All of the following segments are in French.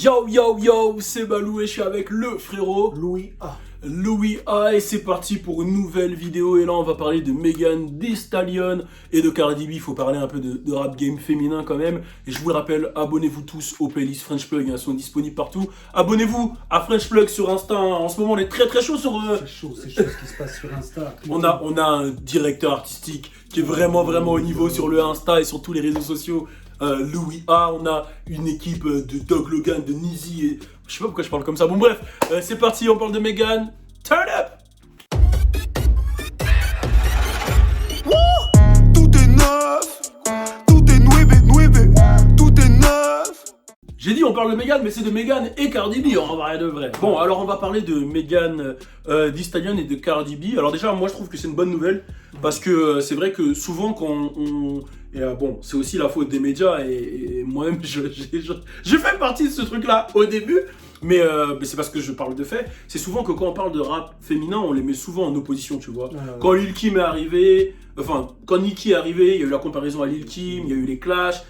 Yo yo yo, c'est Balou et je suis avec le frérot Louis A. Louis A et c'est parti pour une nouvelle vidéo. Et là on va parler de Megan Thee Stallion et de Cardi B. Il faut parler un peu de rap game féminin quand même. Et je vous le rappelle, abonnez-vous tous aux playlists French Plug, elles sont disponibles partout. Abonnez-vous à French Plug sur Insta, en ce moment on est très chaud sur... C'est chaud ce qui se passe sur Insta. On a un directeur artistique qui est vraiment au niveau sur le Insta et sur tous les réseaux sociaux. Louis A, on a une équipe de Doug Logan, de Nizi et... Je sais pas pourquoi je parle comme ça. Bon bref, c'est parti, on parle de Megan. Turn up! Tout est neuf, tout est nueve, tout est neuf. J'ai dit on parle de Megan, mais c'est de Megan et Cardi B en vrai de vrai. Bon, alors on va parler de Megan Thee Stallion et de Cardi B. Alors déjà, moi je trouve que c'est une bonne nouvelle parce que c'est vrai que souvent quand bon, c'est aussi la faute des médias et moi-même je fais partie de ce truc-là au début. Mais c'est parce que je parle de fait. C'est souvent que quand on parle de rap féminin, on les met souvent en opposition, tu vois. Quand Lil Kim est arrivé, quand Nicki est arrivé, il y a eu la comparaison à Lil Kim, il y a eu les clashs.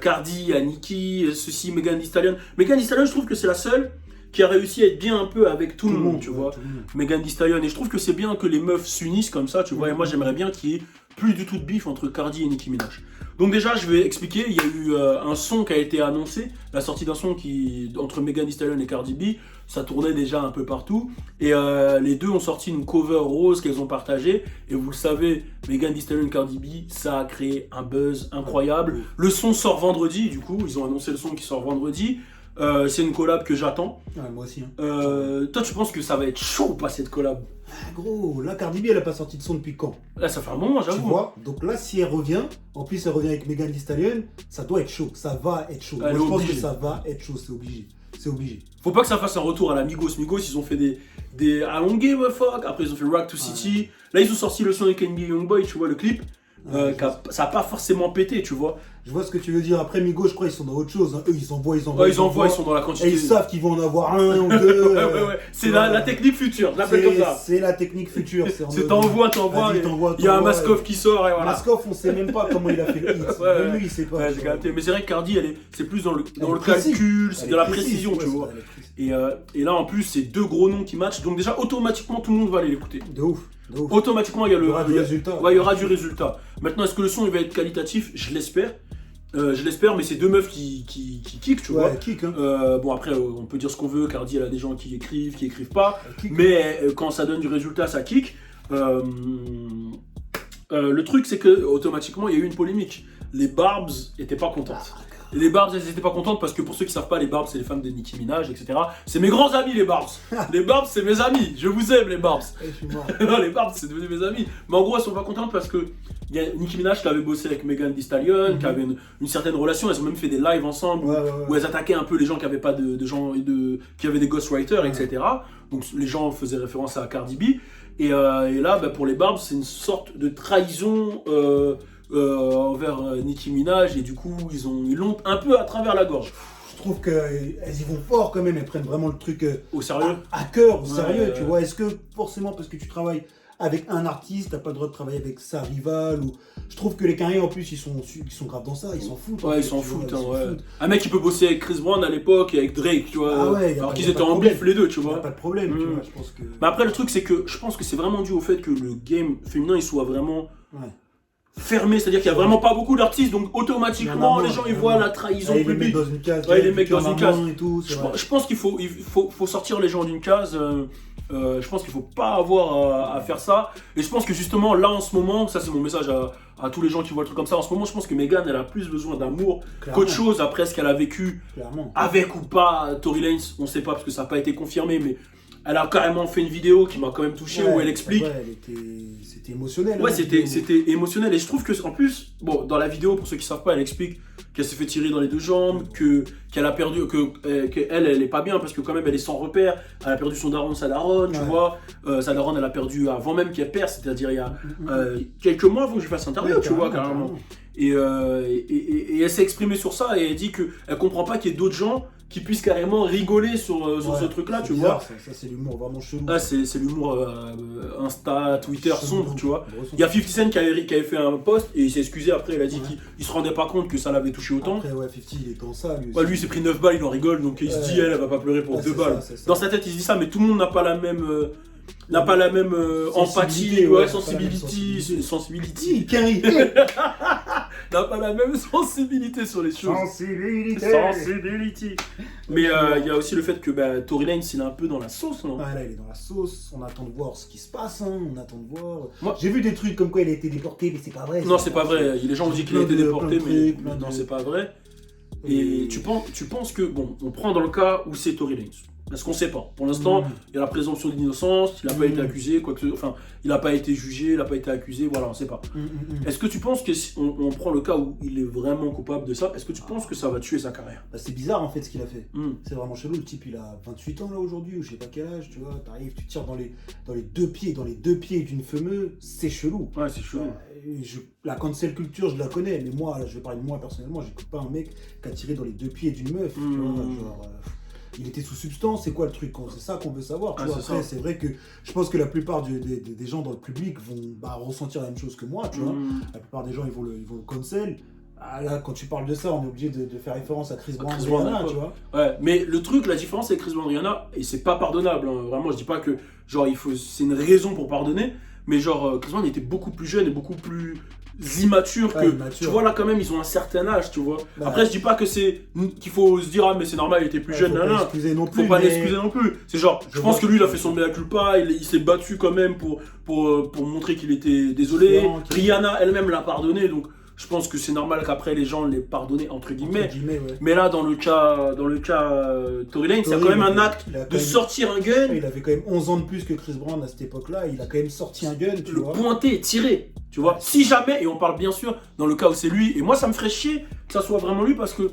Cardi à Nicki, ceci, Megan Thee Stallion. Megan Thee Stallion, je trouve que c'est la seule qui a réussi à être bien un peu avec tout le monde, tu vois. Megan Thee Stallion. Et je trouve que c'est bien que les meufs s'unissent comme ça, tu vois. Et moi, j'aimerais bien qu'il y ait plus du tout de bif entre Cardi et Nicki Minaj. Donc déjà, je vais expliquer. Il y a eu un son qui a été annoncé, la sortie d'un son entre Megan Thee Stallion et Cardi B. Ça tournait déjà un peu partout. Et les deux ont sorti une cover rose qu'elles ont partagée. Et vous le savez, Megan Thee Stallion et Cardi B, ça a créé un buzz incroyable. Le son sort vendredi, du coup. Ils ont annoncé le son qui sort vendredi. C'est une collab que j'attends. Ouais, moi aussi. Toi, tu penses que ça va être chaud ou pas cette collab? Gros, là Cardi B elle a pas sorti de son depuis quand? Là, ça fait un moment, j'avoue. Tu vois? Donc là, si elle revient, en plus elle revient avec Megan Thee Stallion, ça doit être chaud. Ça va être chaud. Moi, je pense que ça va être chaud, c'est obligé. C'est obligé. Faut pas que ça fasse un retour à la Migos. Migos, ils ont fait des I don't give a fuck. Après, ils ont fait Rock to City. Là, ils ont sorti le son avec NBA Youngboy, tu vois, le clip. Ça a pas forcément pété, tu vois. Je vois ce que tu veux dire. Après, Migos, je crois ils sont dans autre chose. Hein. Eux, ils envoient. Ils sont dans la quantité. Et ils savent qu'ils vont en avoir un ou deux. ouais. C'est la technique future, je l'appelle comme ça. C'est la technique future. C'est t'envoies. Il y a un Maskov qui sort et voilà. Maskov, on sait même pas comment il a fait le hit. Même lui, il sait pas. J'ai capté. Mais c'est vrai que Cardi, c'est plus dans le calcul, c'est de la précision, tu vois. Et là, en plus, c'est deux gros noms qui matchent. Donc déjà, automatiquement, tout le monde va aller l'écouter. De ouf. Automatiquement, il y aura du résultat. Ouais, il y aura du résultat. Maintenant, est-ce que le son il va être qualitatif? Je l'espère. Mais c'est deux meufs qui kick, tu vois. Kick, hein. Bon, après, on peut dire ce qu'on veut. Cardi, elle a des gens qui écrivent pas. Mais quand ça donne du résultat, ça kick. Le truc, c'est que automatiquement, il y a eu une polémique. Les Barbs étaient pas contentes. Les Barbs, elles étaient pas contentes parce que pour ceux qui savent pas, les Barbs, c'est les femmes de Nicki Minaj, etc. C'est mes grands amis, les Barbs. Les Barbs, c'est mes amis. Je vous aime, les Barbs. Je suis mort. Non, les Barbs, c'est devenu mes amis. Mais en gros, elles sont pas contentes parce que il y a Nicki Minaj qui avait bossé avec Megan Thee Stallion, qui avait une certaine relation. Elles ont même fait des lives ensemble où elles attaquaient un peu les gens qui avaient pas de gens qui avaient des ghostwriters, etc. Donc les gens faisaient référence à Cardi B. Et là, pour les Barbs, c'est une sorte de trahison. Envers Nicki Minaj et du coup ils l'ont un peu à travers la gorge. Je trouve qu'elles y vont fort quand même, elles prennent vraiment le truc au sérieux, à cœur, au sérieux, tu vois. Est-ce que forcément parce que tu travailles avec un artiste, t'as pas le droit de travailler avec sa rivale ou... Je trouve que les Canadiens en plus ils sont graves dans ça, ils s'en foutent. Ouais, ils s'en foutent. Un mec qui peut bosser avec Chris Brown à l'époque et avec Drake, tu vois. Alors qu'ils étaient en bif les deux, tu vois. Pas de problème, tu vois. Je pense que... Mais après le truc c'est que je pense que c'est vraiment dû au fait que le game féminin il soit vraiment fermé, c'est-à-dire qu'il n'y a vraiment pas beaucoup d'artistes, donc automatiquement les gens ils voient la trahison publique. Les mecs dans une case. Les mecs dans une case. Et tout, je pense qu'il faut sortir les gens d'une case. Je pense qu'il faut pas avoir à faire ça. Et je pense que justement là en ce moment, ça c'est mon message à tous les gens qui voient le truc comme ça. En ce moment, je pense que Megan elle a plus besoin d'amour qu'autre chose après ce qu'elle a vécu. Avec ou pas Tory Lanez, on sait pas parce que ça n'a pas été confirmé, mais elle a carrément fait une vidéo qui m'a quand même touché où elle explique. C'était émotionnel. Ouais, c'était émotionnel. Et je trouve que, en plus, bon, dans la vidéo, pour ceux qui savent pas, elle explique qu'elle s'est fait tirer dans les deux jambes, qu'elle a perdu, qu'elle est pas bien parce que quand même elle est sans repère. Elle a perdu son daron, sa daronne, tu vois. Sa daronne, elle a perdu avant même qu'elle perde, c'est-à-dire il y a quelques mois avant que je fasse interview, tu vois, carrément. Et elle s'est exprimée sur ça et elle dit qu'elle comprend pas qu'il y ait d'autres gens qu'ils puissent carrément rigoler sur ce truc-là, c'est tu bizarre, vois. Ça, c'est l'humour vraiment chelou. Ah, c'est l'humour Insta, Twitter Chelou, sombre, tu vois. gros son. Il y a 50 Cent qui avait fait un post et il s'est excusé après, il a dit Ouais. qu'il se rendait pas compte que ça l'avait touché autant. Après, ouais, 50, il est dans ça, lui. Ouais, lui il s'est pris 9 balles, il en rigole, donc il se dit, elle va pas pleurer pour Ouais, 2 c'est balles. ça, c'est ça. Dans sa tête, il se dit ça, mais tout le monde n'a pas la même. Empathie, Sensibilité, ouais, ouais, sensibility, sensibility. Carré. N'a pas la même sensibilité sur les choses. Sensibility. Mais il y a aussi le fait que Tory Lanez, il est un peu dans la sauce, non? Ah, là, il est dans la sauce. On attend de voir ce qui se passe. Hein. On attend de voir. Moi- J'ai vu des trucs comme quoi il a été déporté, mais c'est pas vrai. Non, c'est pas vrai. Les gens ont dit qu'il a Plein été de- déporté, plein de mais trucs, plein non, de- c'est pas vrai. Et tu penses que, bon, on prend dans le cas où c'est Tory Lanez. Parce qu'on sait pas. Pour l'instant, il y a la présomption d'innocence, il n'a pas été accusé, enfin, il n'a pas été jugé, il n'a pas été accusé, voilà, on sait pas. Est-ce que tu penses que si on prend le cas où il est vraiment coupable de ça, est-ce que tu penses que ça va tuer sa carrière? Bah, c'est bizarre en fait ce qu'il a fait. Hmm. C'est vraiment chelou. Le type il a 28 ans là aujourd'hui, ou je sais pas quel âge, tu vois. T'arrives, tu tires dans les deux pieds d'une fameuse, c'est chelou. Ouais, c'est chaud. La cancel culture, je la connais, mais moi, là, je vais parler de moi personnellement, j'écoute pas un mec qui a tiré dans les deux pieds d'une meuf, tu vois, genre, il était sous substance, c'est quoi le truc? C'est ça qu'on veut savoir, tu vois. c'est Après, ça. c'est vrai que je pense que la plupart des gens dans le public vont ressentir la même chose que moi, tu vois. La plupart des gens, ils vont le cancel. Ah, là, quand tu parles de ça, on est obligé de faire référence à Chris Brown, Chris Brown, Rihanna, ouais. tu vois. Ouais, mais le truc, la différence avec Chris Brown et Rihanna, et c'est pas pardonnable, hein, vraiment, je dis pas que, genre, c'est une raison pour pardonner, mais genre, Chris Brown était beaucoup plus jeune et beaucoup plus immature que, immature. tu vois, là, quand même, ils ont un certain âge, tu vois. Bah, Après, je dis pas que qu'il faut se dire, ah, mais c'est normal, il était plus jeune, faut nan, pas nan. l'excuser non plus. Faut pas mais- l'excuser non plus. C'est genre, je Je pense vois que lui, il a que- fait son mea culpa, il s'est battu quand même pour montrer qu'il était désolé. Différent, Rihanna elle-même l'a pardonné, donc je pense que c'est normal qu'après les gens l'aient pardonné, entre guillemets. Entre guillemets, ouais. Mais là, dans le cas Tory Lanez, c'est quand même un acte Il a de quand même- sortir un gun, Il avait quand même 11 ans de plus que Chris Brown à cette époque-là. Il a quand même sorti un gun, tu le vois. pointer, tirer. Tu vois, si jamais, et on parle bien sûr dans le cas où c'est lui, et moi ça me ferait chier que ça soit vraiment lui parce que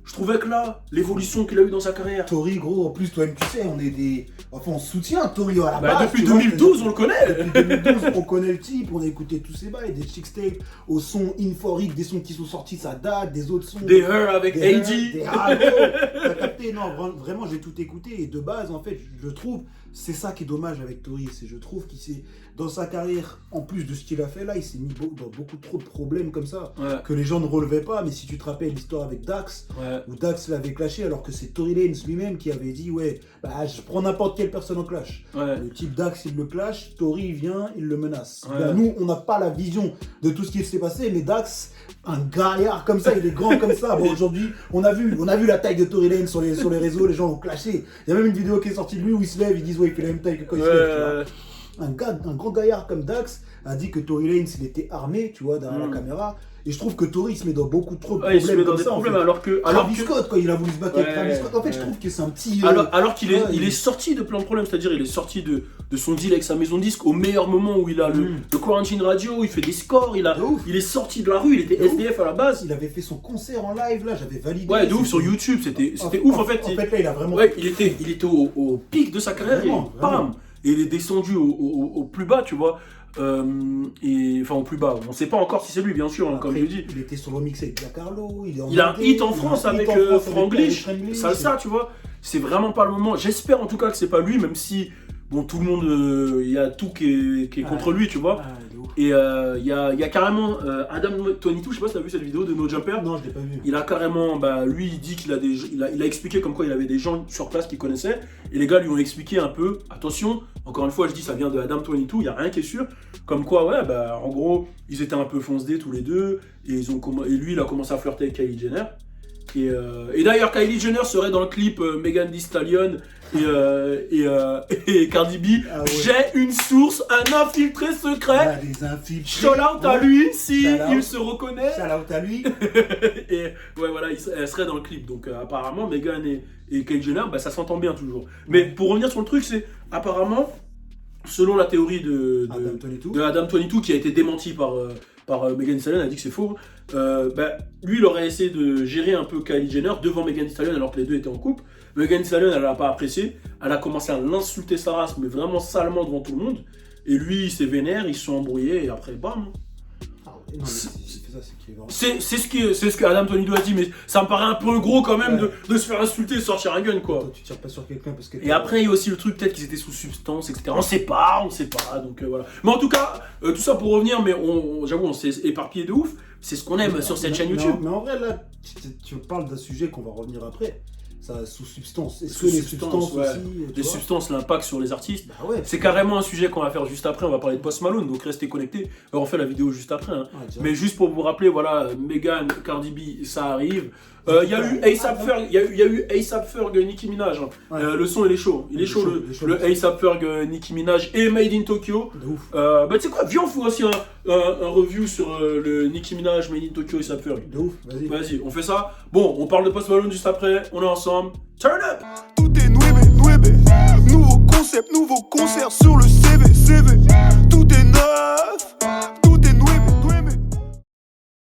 je trouvais que là, l'évolution qu'il a eu dans sa carrière. Tory, gros, en plus, toi-même, tu sais, on est des. Enfin, on soutient Tory à la Bah, base. depuis tu vois, 2012, on le connaît. Depuis 2012, on connaît le type, on a écouté tous ses bails, des chick tapes au son inforique, des sons qui sont sortis, ça date, des autres sons. Des Her avec Des AD. Des ah, gros, t'as capté, non, vraiment, j'ai tout écouté. Et de base, en fait, je trouve, c'est ça qui est dommage avec Tory, c'est je trouve qu'il s'est, dans sa carrière, en plus de ce qu'il a fait là, il s'est mis dans beaucoup trop de problèmes comme ça, Ouais, que les gens ne relevaient pas. Mais si tu te rappelles l'histoire avec Dax, ouais. où Dax l'avait clashé, alors que c'est Tory Lanez lui-même qui avait dit, ouais, bah, je prends n'importe quelle personne en clash. Ouais. Le type Dax, il le clash, Tory vient, il le menace. Ouais. Bon, nous, on n'a pas la vision de tout ce qui s'est passé, mais Dax, un gaillard comme ça, il est grand comme ça. Bon, aujourd'hui, on a vu la taille de Tory Lanez sur les réseaux, les gens l'ont clashé. Il y a même une vidéo qui est sortie de lui où il se lève, ils disent, ouais, il fait la même taille que quand il se lève, tu vois. Un grand gaillard comme Dax a dit que Tory Lanez, il était armé, tu vois, derrière la caméra. Et je trouve que Tory se met dans beaucoup trop de Ouais, il se met problèmes dans comme des ça. problèmes en fait. alors que. Travis Scott, quand il a voulu se battre avec Ouais, Travis Scott, en fait, je ouais. trouve que c'est un petit. Alors qu'il est, ouais, il est sorti de plein de problèmes, c'est-à-dire il est sorti de son deal avec sa maison de disque au meilleur moment où il a le Quarantine Radio, il fait des scores, De ouf. il est sorti de la rue, il était De ouf. SDF à la base. Il avait fait son concert en live là, j'avais validé. Ouais, de ouf C'était- sur YouTube, c'était ouf en fait. En fait, là, il a vraiment. Ouais, il était au pic de sa carrière Vraiment, et bam, vraiment. et il est descendu au plus bas, tu vois. Enfin au plus bas, on sait pas encore si c'est lui, bien sûr, hein, comme Après, je l'ai dit. Il était sur le mix avec Giancarlo. Il a un hit en France avec Franglish, Franglish. Salsa, tu vois. C'est vraiment pas le moment. J'espère en tout cas que c'est pas lui, même si, bon, tout le monde, il y a tout qui est contre lui, tu vois. Ah, de ouf. Et il y a carrément Adam 22, je sais pas si t'as vu cette vidéo de No Jumper. Non, je l'ai pas vu. Il a carrément, lui il dit qu'il a il a expliqué comme quoi il avait des gens sur place qu'il connaissait. Et les gars lui ont expliqué un peu, attention, encore une fois je dis ça vient de Adam 22, il n'y a rien qui est sûr. Comme quoi, ouais, en gros, ils étaient un peu fonce-dés tous les deux. Et lui il a commencé à flirter avec Kylie Jenner. Et d'ailleurs, Kylie Jenner serait dans le clip Megan Thee Stallion et Cardi B. Ah ouais. J'ai une source, un infiltré secret. Ah, des infiltrés. Shout out à lui si Shout out. il se reconnaît. Shout out à lui. Et ouais, voilà, elle serait dans le clip. Donc apparemment, Megan et Kylie Jenner, ça s'entend bien toujours. Mais pour revenir sur le truc, c'est apparemment, selon la théorie de Adam 22 qui a été démentie par Megan Thee Stallion, elle a dit que c'est faux. Lui, il aurait essayé de gérer un peu Kylie Jenner devant Megan Thee Stallion alors que les deux étaient en couple. Megan Thee Stallion, elle l'a pas apprécié. Elle a commencé à l'insulter sa race, mais vraiment salement devant tout le monde. Et lui, il s'est vénère, ils se sont embrouillés et après, bam. Ah ouais, non, mais c'est c'est ça, c'est qui est vraiment. C'est ce que Adam Tonino a dit, mais ça me paraît un peu gros quand même Ouais. de se faire insulter et sortir un gun, quoi. Toi, tu tires pas sur quelqu'un parce que. Et après, il y a aussi le truc, peut-être qu'ils étaient sous substance, etc. On sait pas, donc voilà. Mais en tout cas, tout ça pour revenir, mais j'avoue, on s'est éparpillé de ouf. C'est ce qu'on aime sur cette chaîne YouTube. Mais en vrai, là, tu parles d'un sujet qu'on va revenir après. Ça, sous substance. Est-ce Sous que les substance, substances ouais. aussi. tu Les vois substances, l'impact sur les artistes. Bah ouais. C'est carrément un sujet qu'on va faire juste après. On va parler de Post Malone, donc restez connectés. On fait la vidéo juste après. Hein. Ouais, direct. Mais juste pour vous rappeler, voilà, Megan, Cardi B, ça arrive. Il y a eu A$AP Ferg, il y a eu A$AP Ferg, Nicki Minaj. Hein. Ouais. Le son, il est chaud. Il est chaud, le A$AP Ferg, Nicki Minaj et Made in Tokyo. De ouf. Bah tu sais quoi, viens, on fait aussi un review sur le Nicki Minaj, Made in Tokyo et A$AP Ferg. De ouf, vas-y. Vas-y, on fait ça. Bon, on parle de Post Malone juste après. On est ensemble. Turn up! Tout est nueve, nueve. Nouveau concept, nouveau concert sur le CV, CV.